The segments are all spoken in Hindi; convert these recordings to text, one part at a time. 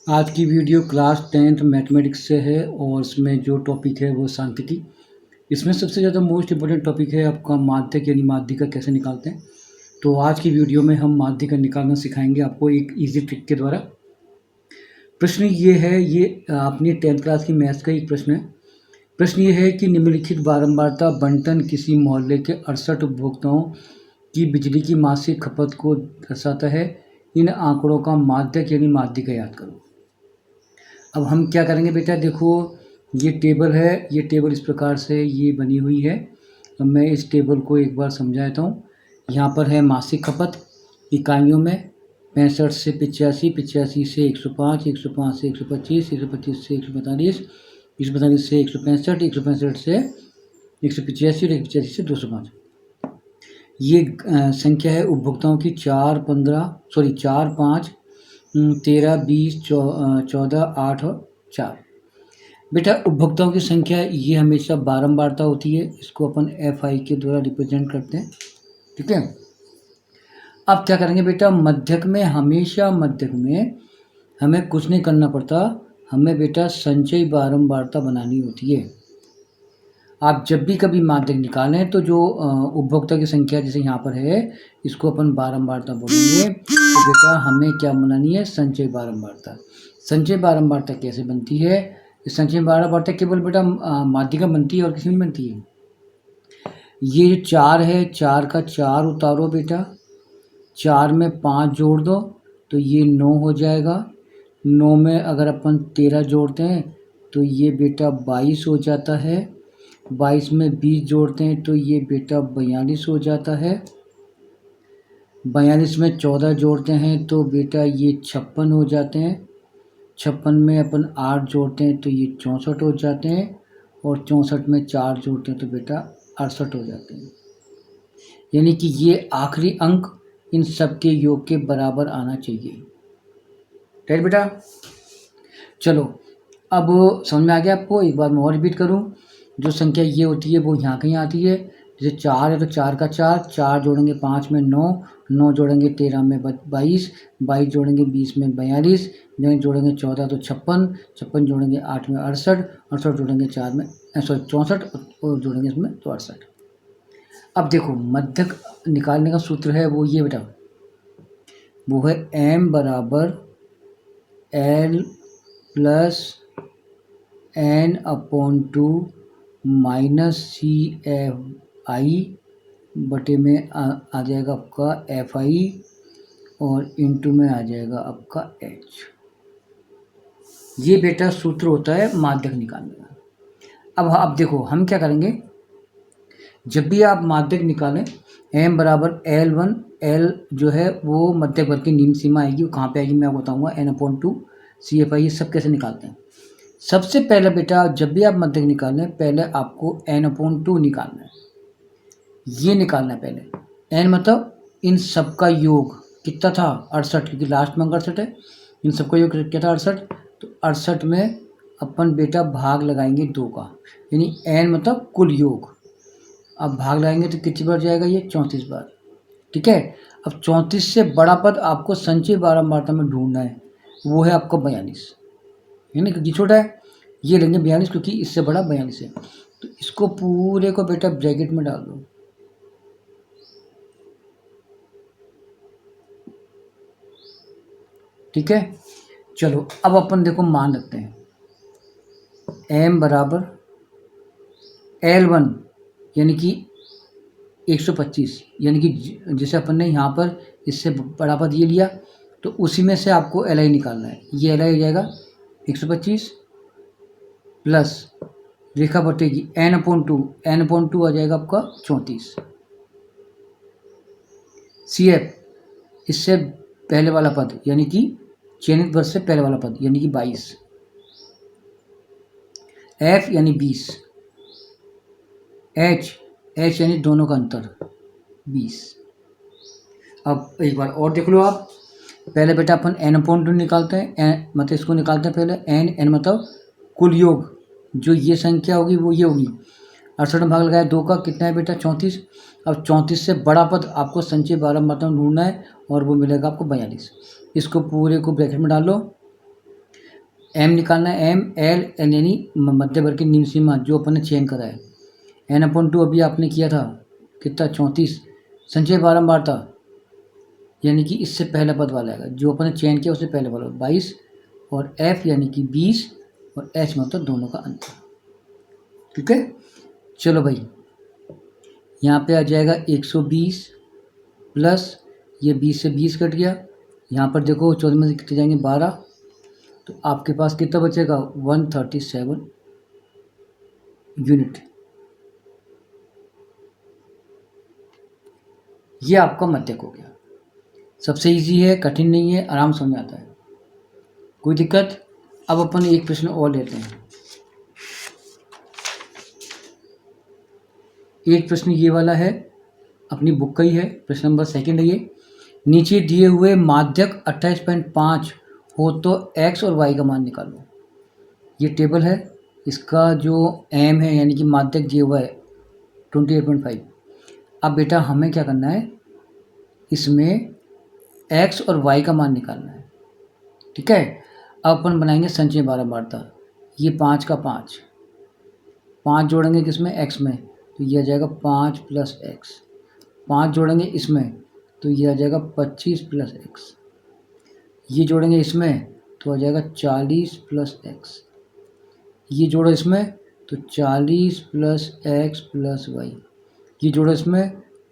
आज की वीडियो क्लास 10th मैथमेटिक्स से है और इसमें जो टॉपिक है वो सांख्यिकी। इसमें सबसे ज़्यादा मोस्ट इम्पोर्टेंट टॉपिक है आपका माध्यक यानी माध्यिका कैसे निकालते हैं। तो आज की वीडियो में हम माध्यिका निकालना सिखाएंगे आपको एक इजी ट्रिक के द्वारा। प्रश्न ये है, ये अपनी 10th क्लास की मैथ्स का एक प्रश्न है। प्रश्न ये है कि निम्नलिखित बारंबारता बंटन किसी मोहल्ले के 68 उपभोक्ताओं की बिजली की मासिक खपत को दर्शाता है। इन आंकड़ों का माध्यक यानी माध्यिका याद करो। अब हम क्या करेंगे बेटा, देखो ये टेबल है, ये टेबल इस प्रकार से ये बनी हुई है। अब मैं इस टेबल को एक बार समझा देता हूँ। यहाँ पर है मासिक खपत इकाइयों में 65 से 85, 85 से 105, 105 से 125, 125 से 145, 145 से 165, 165 से 185 और 185 से 205। ये संख्या है उपभोक्ताओं की 4, 5, 13, 20, 14, 8 और 4। बेटा उपभोक्ताओं की संख्या ये हमेशा बारंबारता होती है, इसको अपन FI के द्वारा रिप्रेजेंट करते हैं। ठीक है, अब क्या करेंगे बेटा, मध्यक में हमें कुछ नहीं करना पड़ता, हमें बेटा संचयी बारंबारता बनानी होती है। आप जब भी कभी माध्यक निकालें तो जो उपभोक्ता की संख्या जैसे यहाँ पर है, इसको अपन बारंबारता बोलेंगे। तो बेटा हमें क्या बनानी है, संचयी बारंबारता। संचयी बारंबारता कैसे बनती है? संचयी बारंबारता केवल बेटा माध्यिका बनती है और किसी में बनती है। ये जो 4 है, 4 का 4 उतारो बेटा, 4 में 5 जोड़ दो तो ये 9 हो जाएगा। 9 में अगर अपन 13 जोड़ते हैं तो ये बेटा 22 हो जाता है। 22 में 20 जोड़ते हैं तो ये बेटा 42 हो जाता है। 42 में 14 जोड़ते हैं तो बेटा ये 56 हो जाते हैं। 56 में अपन 8 जोड़ते हैं तो ये 64 हो जाते हैं। और 64 में 4 जोड़ते हैं तो बेटा 68 हो जाते हैं। यानी कि ये आखिरी अंक इन सब के योग के बराबर आना चाहिए। राइट बेटा, चलो अब समझ में आ गया आपको। एक बार मैं और रिपीट करूँ, जो संख्या ये होती है वो यहाँ कहीं आती है। जैसे 4 है तो 4 का 4, 4 जोड़ेंगे 5 में 9, 9 जोड़ेंगे 13 में 22, 22 जोड़ेंगे 20 में 42, जोड़ेंगे 14 तो 56, 56 जोड़ेंगे 8 में 68, 68 जोड़ेंगे 4 में 64 और जोड़ेंगे इसमें तो 68। अब देखो मध्यक निकालने का सूत्र है वो ये बेटा, वो है m बराबर l plus n/2 minus CFI बटे में आ जाएगा आपका FI और इंटू में आ जाएगा आपका H। ये बेटा सूत्र होता है माध्यक निकालने का। अब देखो हम क्या करेंगे, जब भी आप माध्यक निकालें m बराबर L1, L जो है वो मध्यक वर्ग की निम्न सीमा आएगी, वो कहाँ पे आएगी मैं आपको बताऊँगा। n/2 CFI ये सब कैसे निकालते हैं। सबसे पहले बेटा जब भी आप मध्यक निकालें पहले आपको n/2 निकालना है। ये निकालना है पहले। n मतलब इन सब का योग कितना था, 68, क्योंकि लास्ट में 68 है। इन सबका योग क्या था, 68। तो 68 में अपन बेटा भाग लगाएंगे 2 का, यानी n मतलब कुल योग। अब भाग लगाएंगे तो कितनी बार जाएगा, ये 34 बार। ठीक है, अब 34 से बड़ा पद आपको संचयी बारंबारता में ढूंढना है, वो है आपका 42, है ना, क्योंकि छोटा है। ये लेंगे 42 क्योंकि इससे बड़ा 42 है। तो इसको पूरे को बेटा ब्रैकेट में डाल दो। ठीक है, चलो अब अपन देखो मान रखते हैं m बराबर L1 यानी कि 125, यानी कि जैसे अपन ने यहाँ पर इससे बड़ा पद ये लिया तो उसी में से आपको LI निकालना है। ये LI हो जाएगा 125 प्लस रेखा बटेगी n/2, n/2 आ जाएगा आपका 34। CF इससे पहले वाला पद यानी कि चयनित वर्ष से पहले वाला पद यानी कि 22, F यानी 20, H यानी दोनों का अंतर 20। अब एक बार और देख लो आप, पहले बेटा अपन n/2 निकालते हैं, मतलब इसको निकालते हैं पहले। n मतलब कुल योग, जो ये संख्या होगी वो ये होगी। 68 में भाग लगाया 2 का, कितना है बेटा 34। अब 34 से बड़ा पद आपको संचयी बारंबारता में ढूंढना है और वो मिलेगा आपको 42। इसको पूरे को ब्रैकेट में डाल लो। एम निकालना है, एम एल एन यानी मध्य वर्ग की निम्न सीमा जो अपन ने चयन करा है। n/2 अभी आपने किया था कितना 34, संचय बारंबार था यानी कि इससे पहला पद वाला आएगा जो अपन ने चयन किया उससे पहले वाला 22 और f यानी कि 20 और h मतलब दोनों का अंतर। ठीक है, चलो भाई यहाँ पे आ जाएगा 120 प्लस ये 20 से 20 कट गया, यहाँ पर देखो 14 में से कितने जाएंगे 12, तो आपके पास कितना बचेगा 137 यूनिट। ये आपका मध्यक हो गया, सबसे इजी है, कठिन नहीं है, आराम समझ आता है, कोई दिक्कत। अब अपन एक प्रश्न और लेते हैं। एक प्रश्न ये वाला है, अपनी बुक का ही है, प्रश्न नंबर 2 है ये। नीचे दिए हुए माध्यक 28.5 हो तो x और y का मान निकालो। ये टेबल है, इसका जो m है यानी कि माध्यक दिया हुआ है 28.5। अब बेटा हमें क्या करना है, इसमें x और y का मान निकालना है। ठीक है, अब अपन बनाएंगे संचय बारंबारता। ये 5 का 5, 5 जोड़ेंगे किसमें x में, तो ये आ जाएगा 5 प्लस x, 5 जोड़ेंगे इसमें तो ये आ जाएगा 25 प्लस x, ये जोड़ेंगे इसमें तो आ जाएगा 40 प्लस x, ये जोड़ो इसमें तो 40 प्लस x प्लस y, ये जोड़ो इसमें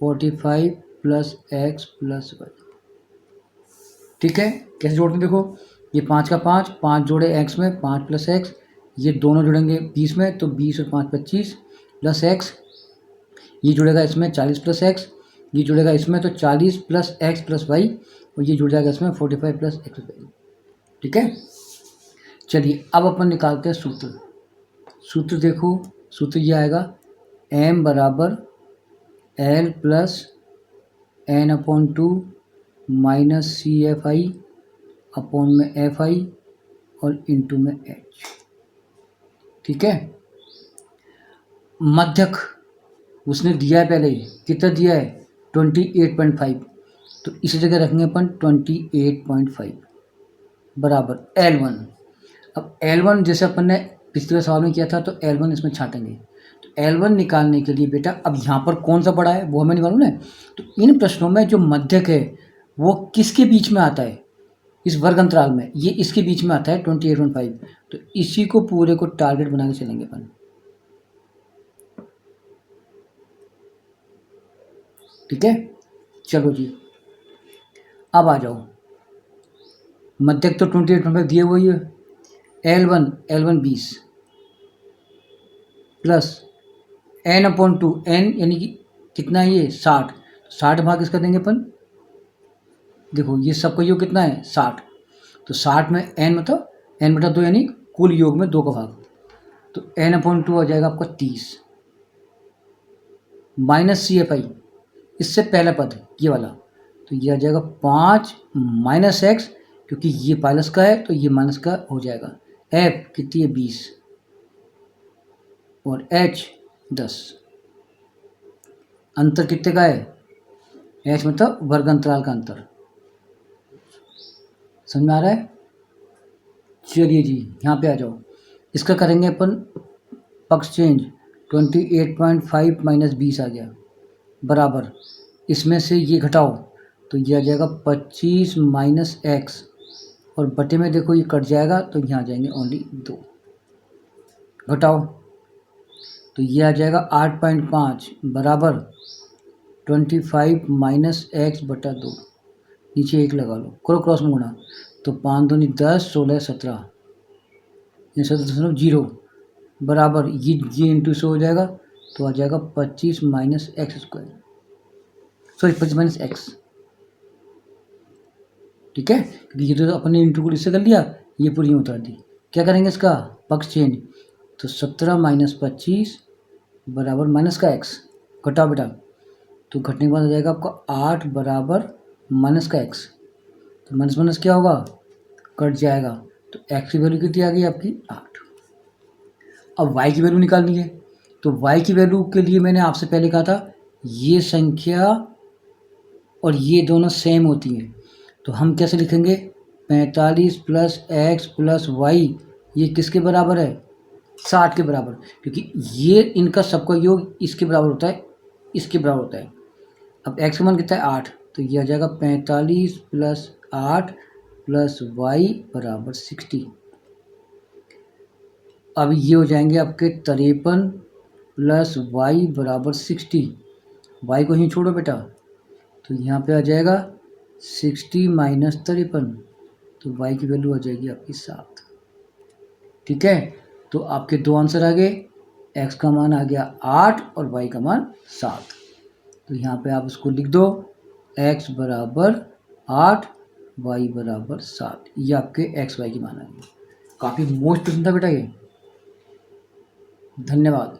45 प्लस x प्लस y। ठीक है, कैसे जोड़ते हैं देखो, ये 5 का 5, 5 जोड़े x में 5 प्लस x, ये दोनों जुड़ेंगे 20 में तो 20 और 5 25 प्लस x, ये जुड़ेगा इसमें 40 प्लस x, ये जुड़ेगा इसमें तो 40 प्लस x प्लस y, और ये जुड़ जाएगा इसमें 45 प्लस x प्लस y। ठीक है, चलिए अब अपन निकालते हैं सूत्र। सूत्र देखो, सूत्र ये आएगा m बराबर l plus n/2 minus CFi upon में FI और इंटू में H। ठीक है, मध्यक उसने दिया है पहले, कितना दिया है 28.5, तो इसी जगह रखेंगे अपन 28.5 बराबर L1। अब L1 जैसे अपन ने पिछले सवाल में किया था तो L1 इसमें छाटेंगे, तो L1 निकालने के लिए बेटा अब यहाँ पर कौन सा बड़ा है वो हमें निकालूं ना, तो इन प्रश्नों में जो मध्यक है वो किसके बीच में आता है, इस वर्ग अंतराल में, ये इसके बीच में आता है 28.5, तो इसी को पूरे को टारगेट बना के चलेंगे अपन। ठीक है, चलो जी अब आ जाओ, मध्यक तो 28.5 दिए हुए है, L1 20 प्लस n/2, n यानी कि कितना है ये 60, 60 भाग इसका देंगे अपन, देखो ये सबका योग कितना है 60, तो 60 में n मतलब n/2 यानी कुल योग में 2 का भाग, तो n/2 आ जाएगा आपका 30 माइनस CFi, इससे पहला पद ये वाला, तो ये आ जाएगा 5 माइनस x, क्योंकि ये प्लस का है तो ये माइनस का हो जाएगा, f कितनी है 20 और h 10, अंतर कितने का है, h मतलब वर्ग अंतराल का अंतर। समझ में आ रहा है, चलिए जी यहाँ पे आ जाओ, इसका करेंगे अपन पक्ष चेंज, 28.5 माइनस 20 आ गया बराबर, इसमें से ये घटाओ तो ये आ जाएगा 25 माइनस x, और बटे में देखो ये कट जाएगा तो यहाँ आ जाएंगे ओनली 2, घटाओ तो ये आ जाएगा 8.5 बराबर 25 माइनस x बटा 2, नीचे 1 लगा लो, करो क्रॉस में गुणा, तो 5 दूनी 10 16 17 17.0 बराबर ये इंटू से हो जाएगा तो आ जाएगा 25 minus x square, sorry 25 minus x. ठीक है, क्योंकि ये तो अपने इंटू को इससे कर लिया, ये पूरी यूँ उतार दी। क्या करेंगे इसका पक्ष चेंज, तो 17 माइनस 25 बराबर माइनस का एक्स, घटाओ बेटा, तो घटने के बाद आ जाएगा आपका 8 बराबर माइनस का एक्स, तो माइनस माइनस क्या होगा कट जाएगा, तो एक्स की वैल्यू कितनी आ गई आपकी 8। अब वाई की वैल्यू निकालनी है, तो वाई की वैल्यू के लिए मैंने आपसे पहले कहा था ये संख्या और ये दोनों सेम होती हैं, तो हम कैसे लिखेंगे 45 प्लस एक्स प्लस वाई ये किसके बराबर है? 60 के बराबर, क्योंकि ये इनका सबका योग इसके बराबर होता है, इसके बराबर होता है। अब एक्स का मान कितना है? 8, तो ये आ जाएगा 45 प्लस 8 प्लस वाई बराबर 60। अब ये हो जाएंगे आपके 53 प्लस वाई बराबर 60। वाई को ही छोड़ो बेटा, तो यहाँ पे आ जाएगा 60 माइनस 53, तो वाई की वैल्यू आ जाएगी आपकी 7। ठीक है, तो आपके दो आंसर आ गए, एक्स का मान आ गया 8 और वाई का मान 7। तो यहाँ पे आप उसको लिख दो, एक्स बराबर 8 वाई बराबर 7। ये आपके एक्स वाई की मान आ गई। काफ़ी मोस्ट पसंद था बेटा ये। धन्यवाद।